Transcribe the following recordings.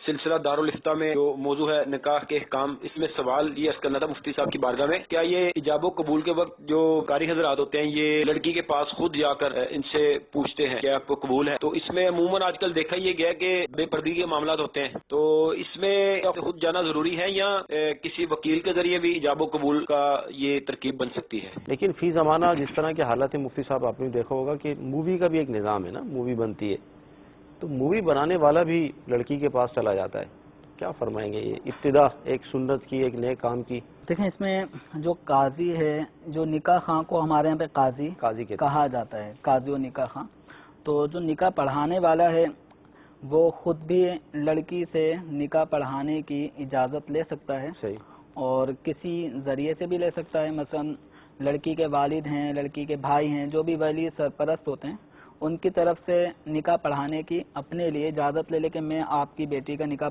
سلسلہ دارالفتہ میں جو موضوع ہے نکاح کے احکام، اس میں سوال یہ عرض کرنا تھا مفتی صاحب کی بارگاہ میں، کیا یہ ایجاب و قبول کے وقت جو قاری حضرات ہوتے ہیں یہ لڑکی کے پاس خود جا کر ان سے پوچھتے ہیں کہ آپ کو قبول ہے؟ تو اس میں عموماً آج کل دیکھا یہ گیا کہ بے پردگی کے معاملات ہوتے ہیں، تو اس میں خود جانا ضروری ہے یا کسی وکیل کے ذریعے بھی ایجاب و قبول کا یہ ترکیب بن سکتی ہے؟ لیکن فی زمانہ جس طرح کے حالات ہیں مفتی صاحب، آپ نے دیکھا ہوگا کہ مووی کا بھی ایک نظام ہے نا، مووی بنتی ہے تو مووی بنانے والا بھی لڑکی کے پاس چلا جاتا ہے، کیا فرمائیں گے یہ ابتدا ایک سنت کی، ایک نئے کام کی؟ دیکھیں اس میں جو قاضی ہے، جو نکاح خواہ کو ہمارے یہاں پہ قاضی کہا جاتا ہے، قاضی و نکاح خواہ، تو جو نکاح پڑھانے والا ہے وہ خود بھی لڑکی سے نکاح پڑھانے کی اجازت لے سکتا ہے، اور کسی ذریعے سے بھی لے سکتا ہے، مثلا لڑکی کے والد ہیں، لڑکی کے بھائی ہیں، جو بھی ولی سرپرست ہوتے ہیں ان کی طرف سے نکاح پڑھانے کی اپنے لیے اجازت لے لے کہ میں آپ کی بیٹی کا نکاح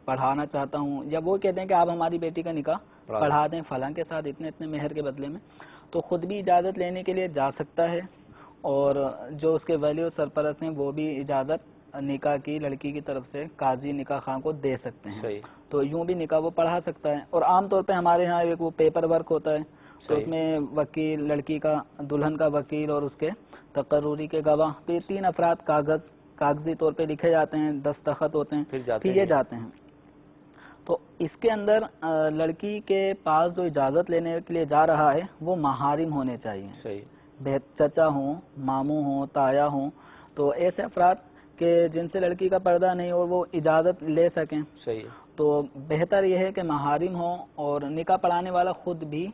پڑھانا چاہتا ہوں، یا وہ کہتے ہیں کہ آپ ہماری بیٹی کا نکاح پڑھا دیں فلاں کے ساتھ اتنے مہر کے بدلے میں، تو خود بھی اجازت لینے کے لیے جا سکتا ہے، اور جو اس کے ولی اور سرپرست ہیں وہ بھی اجازت نکاح کی لڑکی کی طرف سے قاضی نکاح خواہ کو دے سکتے ہیں، تو یوں بھی نکاح وہ پڑھا سکتا ہے۔ اور عام طور پہ ہمارے ہاں ایک وہ پیپر ورک ہوتا ہے، تو اس میں وکیل، لڑکی کا دلہن کا وکیل اور اس کے تقرری کے گواہ، تو یہ 3 افراد کاغذی طور پہ لکھے جاتے ہیں، دستخط ہوتے ہیں، پھر یہ جاتے ہیں۔ تو اس کے اندر لڑکی کے پاس جو اجازت لینے کے لیے جا رہا ہے وہ محارم ہونے چاہیے، چچا ہوں، ماموں ہوں، تایا ہوں، تو ایسے افراد کہ جن سے لڑکی کا پردہ نہیں اور وہ اجازت لے سکیں، تو بہتر یہ ہے کہ محارم ہوں، اور نکاح پڑھانے والا خود بھی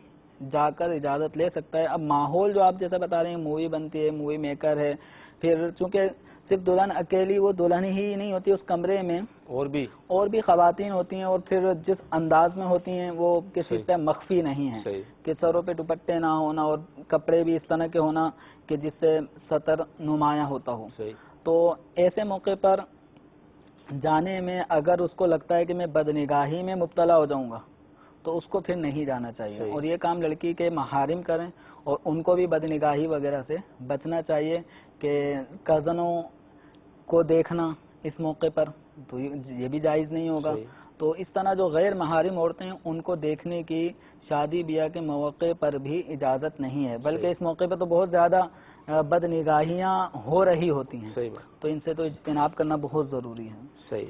جا کر اجازت لے سکتا ہے۔ اب ماحول جو آپ جیسا بتا رہے ہیں، مووی بنتی ہے، مووی میکر ہے، پھر چونکہ صرف دلہن اکیلی، وہ دلہن ہی نہیں ہوتی، اس کمرے میں اور بھی خواتین ہوتی ہیں، اور پھر جس انداز میں ہوتی ہیں وہ کسی سے مخفی نہیں ہے، کہ سروں پہ دوپٹے نہ ہونا اور کپڑے بھی اس طرح کے ہونا کہ جس سے سطر نمایاں ہوتا ہو، تو ایسے موقع پر جانے میں اگر اس کو لگتا ہے کہ میں بدنگاہی میں مبتلا ہو جاؤں گا تو اس کو پھر نہیں جانا چاہیے، اور یہ کام لڑکی کے محارم کریں، اور ان کو بھی بدنگاہی وغیرہ سے بچنا چاہیے کہ کزنوں کو دیکھنا اس موقع پر تو یہ بھی جائز نہیں ہوگا، تو اس طرح جو غیر محارم عورتیں ہیں ان کو دیکھنے کی شادی بیاہ کے موقع پر بھی اجازت نہیں ہے، بلکہ اس موقع پر تو بہت زیادہ بدنگاہیاں ہو رہی ہوتی ہیں، تو ان سے تو اجتناب کرنا بہت ضروری ہے۔